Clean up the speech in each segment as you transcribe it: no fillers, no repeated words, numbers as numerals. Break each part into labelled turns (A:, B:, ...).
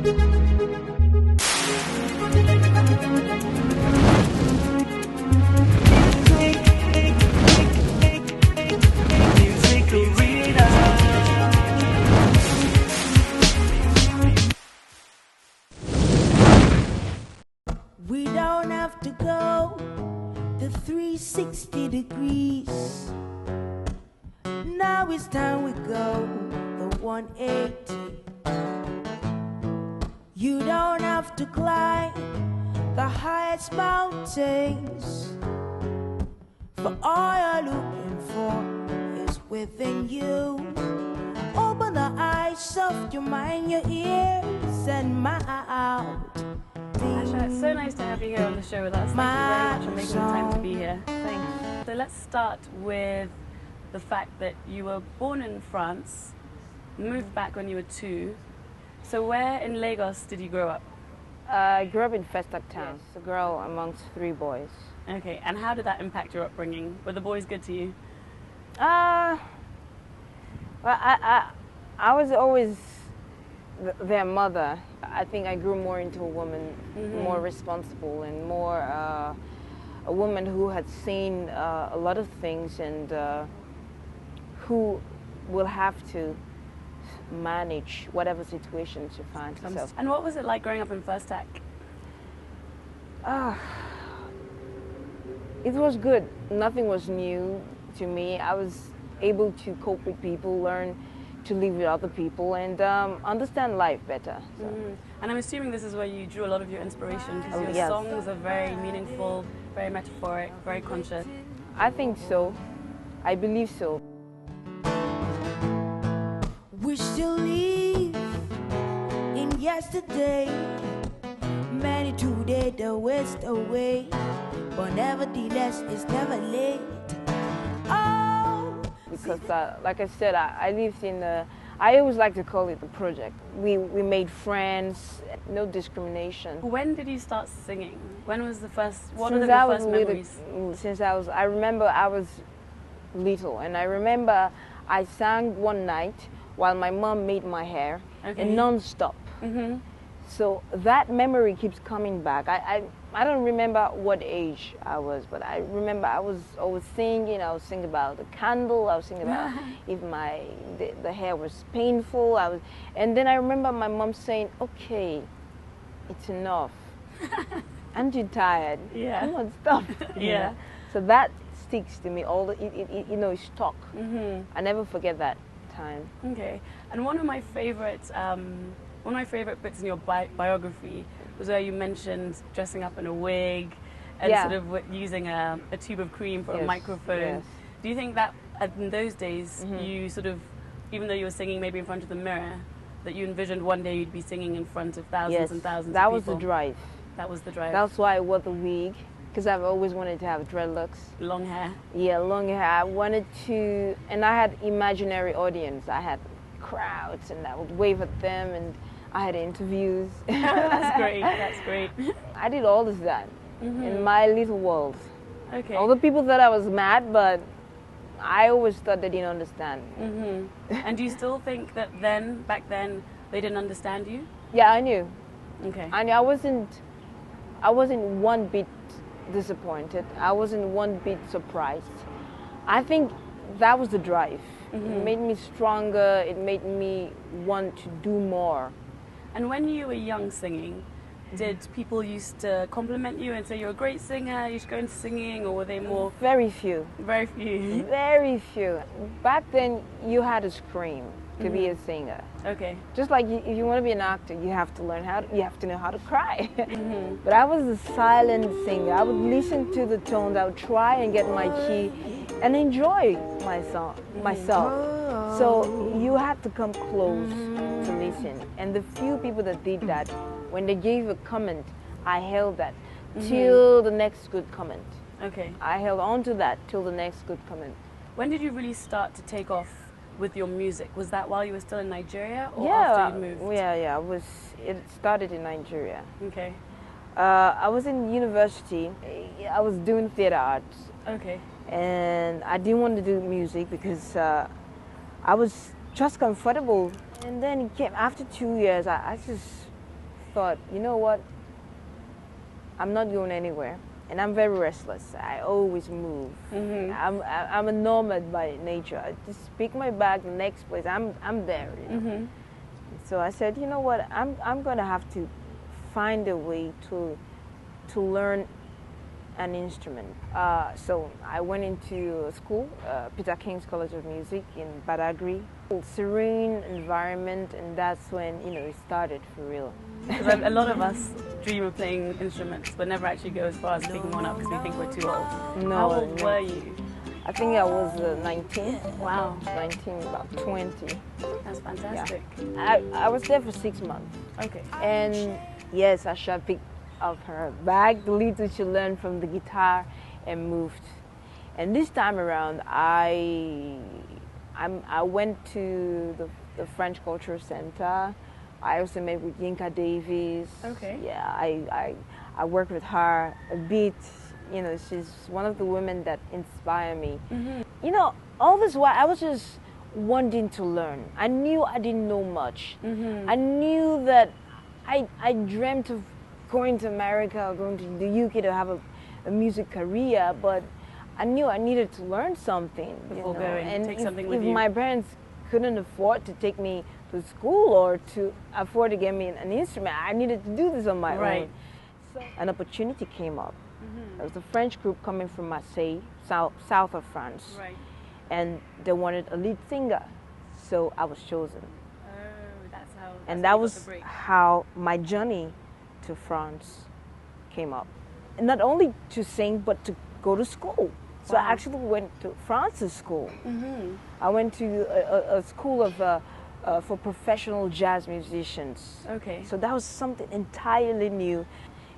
A: We don't have to go the 360 degrees. Now it's time we go the 180. You don't have to climb the highest mountains, for all you're looking for is within you. Open the eyes of your mind, your ears, and mouth.
B: Asha, it's so nice to have you here on the show with us. Thank you very much for making the time to be here.
C: Thanks.
B: So let's start with the fact that you were born in France, moved back when you were 2. So where in Lagos did you grow up?
C: I grew up in Festac Town, a girl amongst 3 boys.
B: Okay, and how did that impact your upbringing? Were the boys good to you?
C: Well, I was always their mother. I think I grew more into a woman, more responsible and more a woman who had seen a lot of things and who will have to manage whatever situation she finds herself.
B: And what was it like growing up in Festac?
C: It was good. Nothing was new to me. I was able to cope with people, learn to live with other people, and understand life better. So.
B: And I'm assuming this is where you drew a lot of your inspiration, because your songs are very meaningful, very metaphoric, very conscious.
C: I think so. I believe so.
A: We still live in yesterday. Many today the waste away, but nevertheless it's never late. Oh,
C: because like I said, I lived in I always like to call it the project. We made friends, no discrimination.
B: When did you start singing? When was the first, what are the first memories?
C: I remember I was little, and I remember I sang one night while my mom made my hair, and non-stop. So that memory keeps coming back. I don't remember what age I was, but I remember I was always singing. I was singing about the candle. I was singing about if the hair was painful. And then I remember my mom saying, "Okay, it's enough. I'm too tired. Come on, stop."
B: Yeah.
C: So that sticks to me. It stuck. I never forget that time.
B: Okay. And one of my favorite bits in your biography was where you mentioned dressing up in a wig and sort of using a tube of cream for a microphone.
C: Yes.
B: Do you think that in those days you sort of, even though you were singing maybe in front of the mirror, that you envisioned one day you'd be singing in front of thousands and thousands of people?
C: That was the drive.
B: That was the drive.
C: That's why I wore the wig, because I've always wanted to have dreadlocks.
B: Long hair.
C: Yeah, long hair. I wanted to, and I had imaginary audience. I had crowds, and I would wave at them, and I had interviews.
B: That's great. That's great.
C: I did all of that in my little world.
B: Okay.
C: All the people thought I was mad, but I always thought they didn't understand.
B: And do you still think that back then, they didn't understand you?
C: Yeah, I knew.
B: Okay.
C: And I wasn't one bit disappointed. I wasn't one bit surprised. I think that was the drive. It made me stronger. It made me want to do more.
B: And when you were young singing, did people used to compliment you and say you're a great singer, you should go into singing, or were they more?
C: Very few.
B: Very few.
C: Very few. Back then, you had to scream to be a singer.
B: Okay.
C: Just like if you want to be an actor, you have to know how to cry. But I was a silent singer. I would listen to the tones. I would try and get my key and enjoy myself. So you had to come close to listen. And the few people that did that, when they gave a comment, I held that till the next good comment.
B: Okay.
C: I held on to that till the next good comment.
B: When did you really start to take off with your music? Was that while you were still in Nigeria, or after you moved?
C: Yeah. It started in Nigeria.
B: Okay.
C: I was in university. I was doing theater arts.
B: Okay.
C: And I didn't want to do music because I was just comfortable. And then it came after 2 years. I just thought, you know what? I'm not going anywhere. And I'm very restless. I always move. I'm a nomad by nature. I just pick my bag, the next place, I'm there. You know? So I said, you know what? I'm gonna have to find a way to learn an instrument. So I went into school, Peter King's College of Music in Badagry. Serene environment, and that's when it started for real.
B: Because a lot of us dream of playing instruments, but never actually go as far as picking one up because we think we're too old.
C: No,
B: How old were you?
C: I think I was 19.
B: Wow.
C: 19, about 20.
B: That's fantastic.
C: Yeah. I was there for 6 months.
B: Okay.
C: And yes, Asha picked up her bag, the lead that she learned from the guitar, and moved. And this time around, I went to the French Cultural Center. I also met with Yinka Davis.
B: Okay.
C: Yeah, I worked with her a bit. She's one of the women that inspire me. All this while I was just wanting to learn. I knew I didn't know much. I knew that I dreamt of going to America or going to the UK to have a music career, but I knew I needed to learn something.
B: Before going,
C: and
B: take something
C: if
B: with you.
C: my parents couldn't afford to take me to school or to afford to get me an instrument, I needed to do this on my own. So an opportunity came up. There was a French group coming from Marseille, south of France.
B: Right.
C: And they wanted a lead singer. So I was chosen.
B: Oh, that's how.
C: And that was how my journey to France came up. And not only to sing, but to go to school. So I actually went to France's school. I went to a school for professional jazz musicians.
B: Okay.
C: So that was something entirely new.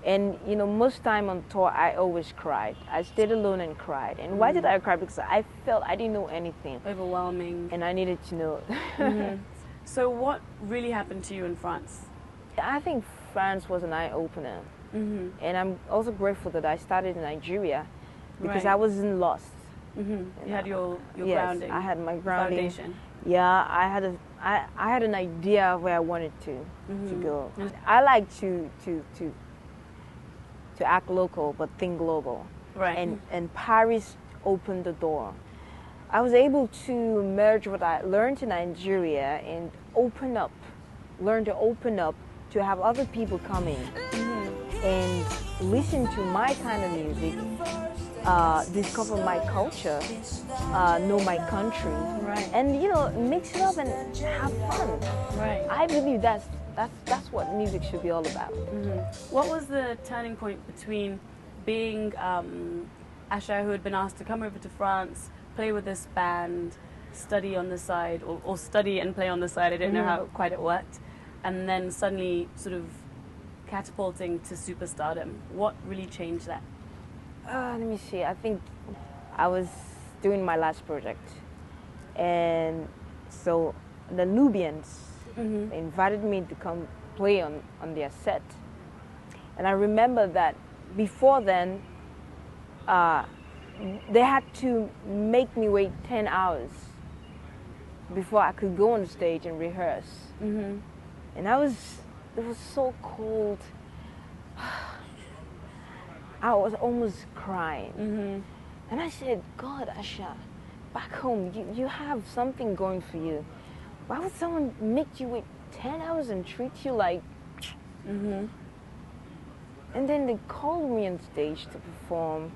C: And most time on tour, I always cried. I stayed alone and cried. And why did I cry? Because I felt I didn't know anything.
B: Overwhelming.
C: And I needed to know.
B: So what really happened to you in France?
C: I think France was an eye-opener. And I'm also grateful that I started in Nigeria because I wasn't lost.
B: You had your
C: yes,
B: grounding.
C: I had my grounding.
B: Foundation.
C: Yeah, I had an idea of where I wanted to go. I like to act local but think global.
B: Right.
C: And Paris opened the door. I was able to merge what I learned in Nigeria and learn to open up to have other people come in and listen to my kind of music, discover my culture, know my country, and mix it up and have fun.
B: Right.
C: I believe that's what music should be all about.
B: What was the turning point between being Asha, who had been asked to come over to France, play with this band, study on the side, or study and play on the side? I didn't know how quite it worked, and then suddenly sort of catapulting to superstardom. What really changed that?
C: Let me see. I think I was doing my last project, and so the Nubians invited me to come play on their set. And I remember that before then, they had to make me wait 10 hours before I could go on stage and rehearse. And it was so cold. I was almost crying. And I said, God, Asha, back home, you have something going for you. Why would someone make you wait 10 hours and treat you like... And then they called me on stage to perform.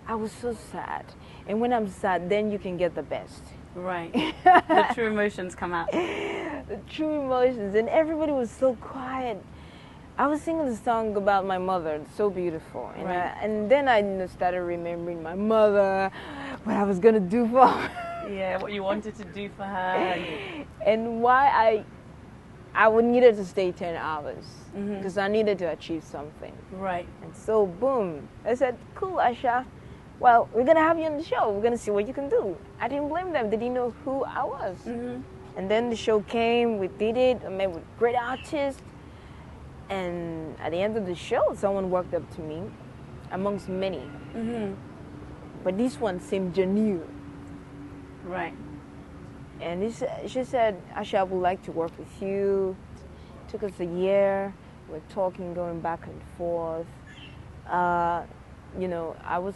C: I was so sad. And when I'm sad, then you can get the best.
B: Right. The true emotions come out.
C: The true emotions. And everybody was so quiet. I was singing the song about my mother. It's so beautiful. And, and then I started remembering my mother, what I was going to do for her.
B: Yeah, what you wanted to do for her.
C: And why I would needed to stay 10 hours. Because I needed to achieve something.
B: Right.
C: And so, boom. I said, cool, Asha. Well, we're going to have you on the show. We're going to see what you can do. I didn't blame them. They didn't know who I was. And then the show came. We did it. I met with great artists. And at the end of the show, someone walked up to me, amongst many. But this one seemed genuine.
B: Right.
C: And she said, Asha, I would like to work with you. It took us a year. We're talking, going back and forth. You know, I was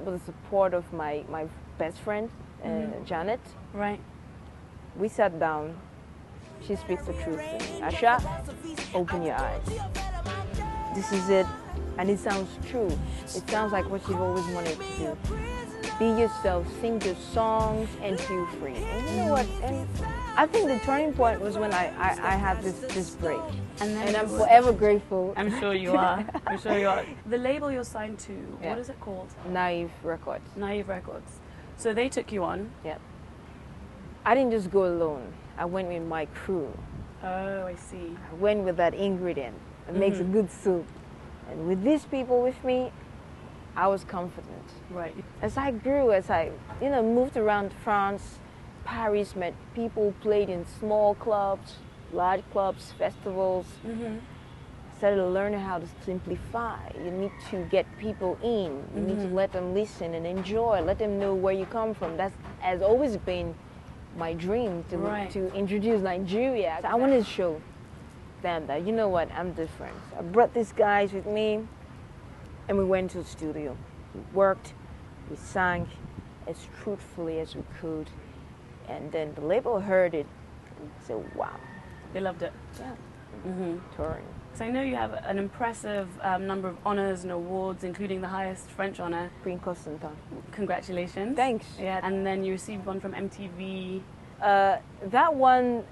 C: with the support of my best friend, Janet.
B: Right.
C: We sat down. She speaks the truth. Asha, open your eyes. This is it. And it sounds true. It sounds like what you've always wanted to do. Be yourself, sing your songs, and feel free. And you know what? And I think the turning point was when I had this break. And I'm forever grateful.
B: I'm sure you are. I'm sure you are. The label you're signed to, what is it called?
C: Naive Records.
B: Naive Records. So they took you on?
C: Yeah. I didn't just go alone. I went with my crew.
B: Oh, I see.
C: I went with that ingredient. It makes a good soup. And with these people with me, I was confident.
B: Right.
C: As I grew, as I moved around France, Paris, met people, played in small clubs, large clubs, festivals. Started learning how to simplify. You need to get people in. You need to let them listen and enjoy. Let them know where you come from. That has always been my dream to introduce Nigeria. I wanted to show them that, you know what, I'm different. I brought these guys with me and we went to the studio. We worked, we sang as truthfully as we could. And then the label heard it and said, wow.
B: They loved it.
C: Yeah.
B: Touring. So I know you have an impressive number of honors and awards, including the highest French honor.
C: Queen Constantine.
B: Congratulations.
C: Thanks.
B: Yeah, and then you received one from MTV.
C: That one,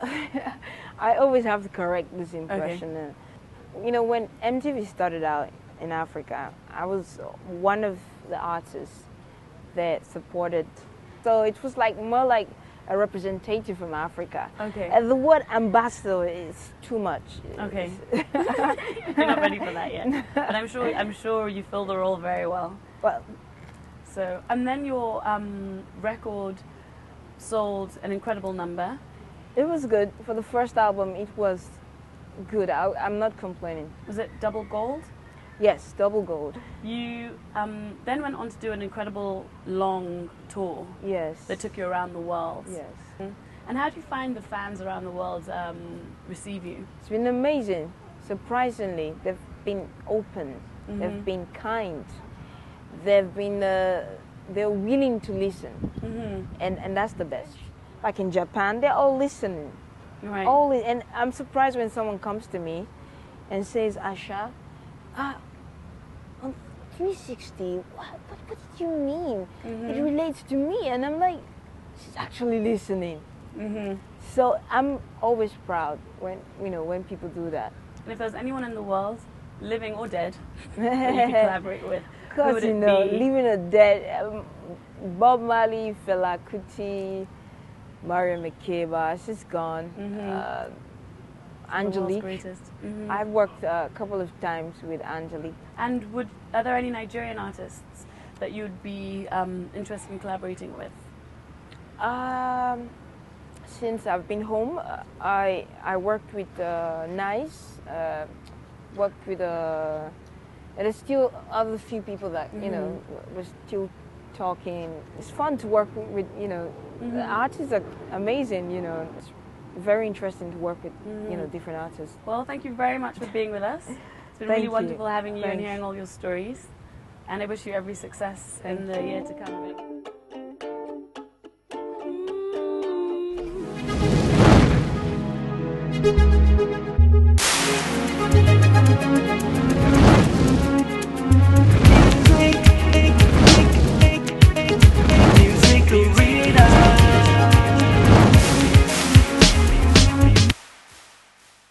C: I always have to correct this impression.
B: Okay.
C: You know, when MTV started out in Africa, I was one of the artists that supported. So it was like more like a representative from Africa.
B: Okay.
C: The word ambassador is too much.
B: Okay. You're not ready for that yet. But I'm sure you fill the role very well.
C: Well,
B: so, and then your record sold an incredible number.
C: It was good. For the first album, it was good. I'm not complaining.
B: Was it double gold?
C: Yes, double gold.
B: You then went on to do an incredible long tour.
C: Yes.
B: That took you around the world.
C: Yes.
B: And how do you find the fans around the world receive you?
C: It's been amazing. Surprisingly, they've been open. They've been kind. They've been they're willing to listen, and that's the best. Like in Japan, they're all listening.
B: Right.
C: And I'm surprised when someone comes to me and says, Asha, on 360, what do you mean? It relates to me. And I'm like, she's actually listening. So I'm always proud when people do that.
B: And if there's anyone in the world, living or dead, that you could collaborate with, who would it be?
C: Living or dead, Bob Marley, Fela Kuti, Maria Makeba, she's gone. Angelique. I've worked a couple of times with Angelique.
B: And are there any Nigerian artists that you'd be interested in collaborating with?
C: Since I've been home, I worked with Nice, worked with and there's still other few people that we're still talking. It's fun to work with the artists are amazing. It's very interesting to work with different artists.
B: Well, thank you very much for being with us. It's been really wonderful having you and hearing all your stories. And I wish you every success in the year to come.